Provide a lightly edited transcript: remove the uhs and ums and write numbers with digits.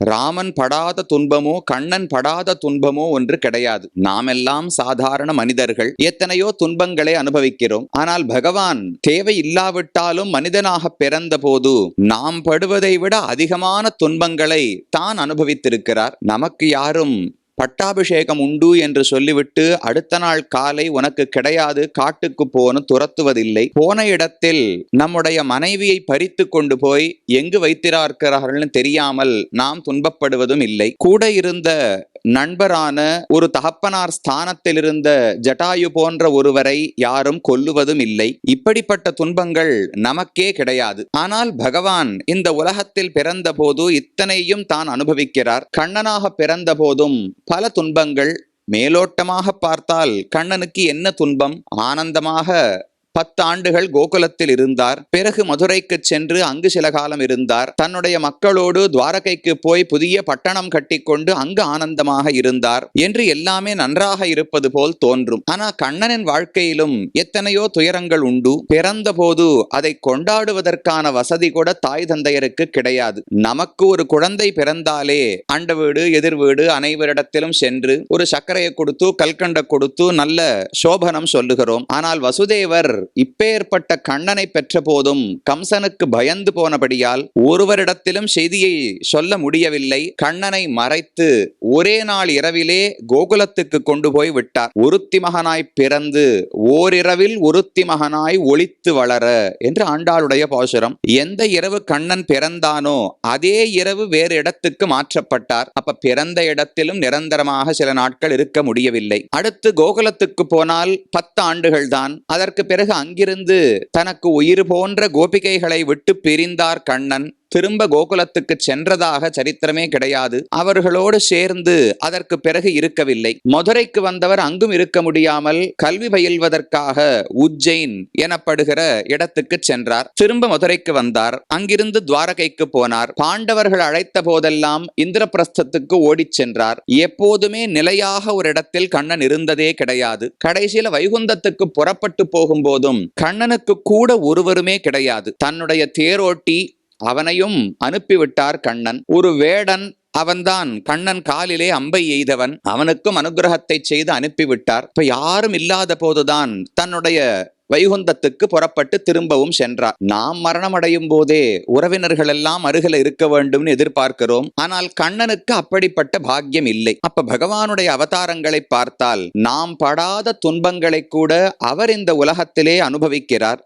ராமன் படாத துன்பமோ கண்ணன் படாத துன்பமோ ஒன்று கிடையாது. நாமெல்லாம் சாதாரண மனிதர்கள், எத்தனையோ துன்பங்களை அனுபவிக்கிறோம். ஆனால் பகவான் தேவை இல்லாவிட்டாலும் மனிதனாக பிறந்த போது நாம் படுவதை விட அதிகமான துன்பங்களை தான் அனுபவித்திருக்கிறார். நமக்கு யாரும் பட்டாபிஷேகம் உண்டு என்று சொல்லிவிட்டு அடுத்த நாள் காலை உனக்கு கிடையாது, காட்டுக்கு போன துரத்துவதில்லை. போன இடத்தில் நம்முடைய மனைவியை பறித்து கொண்டு போய் எங்கு வைத்திருக்கிறார்கள் தெரியாமல் நாம் துன்பப்படுவதும் இல்லை. கூட இருந்த நண்பரான ஒரு தகப்பனார் ஸ்தானத்தில் இருந்த ஜட்டாயு போன்ற ஒருவரை யாரும் கொல்லுவதும் இல்லை. இப்படிப்பட்ட துன்பங்கள் நமக்கே கிடையாது. ஆனால் பகவான் இந்த உலகத்தில் பிறந்த போது இத்தனையும் தான் அனுபவிக்கிறார். கண்ணனாக பிறந்த போதும் பல துன்பங்கள். மேலோட்டமாக பார்த்தால் கண்ணனுக்கு என்ன துன்பம்? ஆனந்தமாக 10 ஆண்டுகள் கோகுலத்தில் இருந்தார். பிறகு மதுரைக்கு சென்று அங்கு சில காலம் இருந்தார். தன்னுடைய மக்களோடு துவாரகைக்கு போய் புதிய பட்டணம் கட்டிக்கொண்டு அங்கு ஆனந்தமாக இருந்தார் என்று எல்லாமே நன்றாக இருப்பது போல் தோன்றும். ஆனா கண்ணனின் வாழ்க்கையிலும் எத்தனையோ துயரங்கள் உண்டு. பிறந்த போது அதை கொண்டாடுவதற்கான வசதி கூட தாய் தந்தையருக்கு கிடையாது. நமக்கு ஒரு குழந்தை பிறந்தாலே அண்ட வீடு எதிர் வீடு அனைவரிடத்திலும் சென்று ஒரு சர்க்கரையை கொடுத்து கல்கண்ட கொடுத்து நல்ல சோபனம் சொல்லுகிறோம். ஆனால் வசுதேவர் இப்பேற்பட்ட கண்ணனை பெற்ற போதும் கம்சனுக்கு பயந்து போனபடியால் ஒருவரிடத்திலும் செய்தியை சொல்ல முடியவில்லை. கண்ணனை மறைத்து ஒரே நாள் இரவிலே கோகுலத்துக்கு கொண்டு போய் விட்டார். ஒருத்தி மகனாய் பிறந்து ஓரிரவில் ஒருத்தி மகனாய் ஒளித்து வளர என்று ஆண்டாளுடைய பாசுரம். எந்த இரவு கண்ணன் பிறந்தானோ அதே இரவு வேறு இடத்துக்கு மாற்றப்பட்டார். அப்ப பிறந்த இடத்திலும் நிரந்தரமாக சில நாட்கள் இருக்க முடியவில்லை. அடுத்து கோகுலத்துக்கு போனால் 10 ஆண்டுகள் தான். அதற்கு பிறகு அங்கிருந்து தனக்கு உயிர் போன்ற கோபிகைகளை விட்டு பிரிந்தார் கண்ணன். திரும்ப கோகுலத்துக்கு சென்றதாக சரித்திரமே கிடையாது. அவர்களோடு சேர்ந்து அதற்கு பிறகு இருக்கவில்லை. மதுரைக்கு வந்தவர் அங்கும் இருக்க முடியாமல் கல்வி பயில்வதற்காக உஜ்ஜைன் எனப்படுகிற இடத்துக்கு சென்றார். திரும்ப மதுரைக்கு வந்தார். அங்கிருந்து துவாரகைக்கு போனார். பாண்டவர்கள் அழைத்த போதெல்லாம் இந்திரபிரஸ்தத்துக்கு ஓடிச் சென்றார். எப்போதுமே நிலையாக ஒரு இடத்தில் கண்ணன் இருந்ததே கிடையாது. கடைசியில வைகுந்தத்துக்கு புறப்பட்டு போகும்போதும் கண்ணனுக்கு கூட ஒருவருமே கிடையாது. தன்னுடைய தேரோட்டி அவனையும் அனுப்பிவிட்டார் கண்ணன். ஒரு வேடன், அவன்தான் கண்ணன் காலிலே அம்பை எய்தவன். அவனுக்கும் அனுகிரகத்தை செய்து அனுப்பிவிட்டார். இப்ப யாரும் இல்லாத போதுதான் தன்னுடைய வைகுந்தத்துக்கு புறப்பட்டு திரும்பவும் சென்றார். நாம் மரணம் அடையும் போதே உறவினர்கள் எல்லாம் அருகில இருக்க வேண்டும்னு எதிர்பார்க்கிறோம். ஆனால் கண்ணனுக்கு அப்படிப்பட்ட பாக்கியம் இல்லை. அப்ப பகவானுடைய அவதாரங்களை பார்த்தால் நாம் படாத துன்பங்களை கூட அவர் இந்த உலகத்திலே அனுபவிக்கிறார்.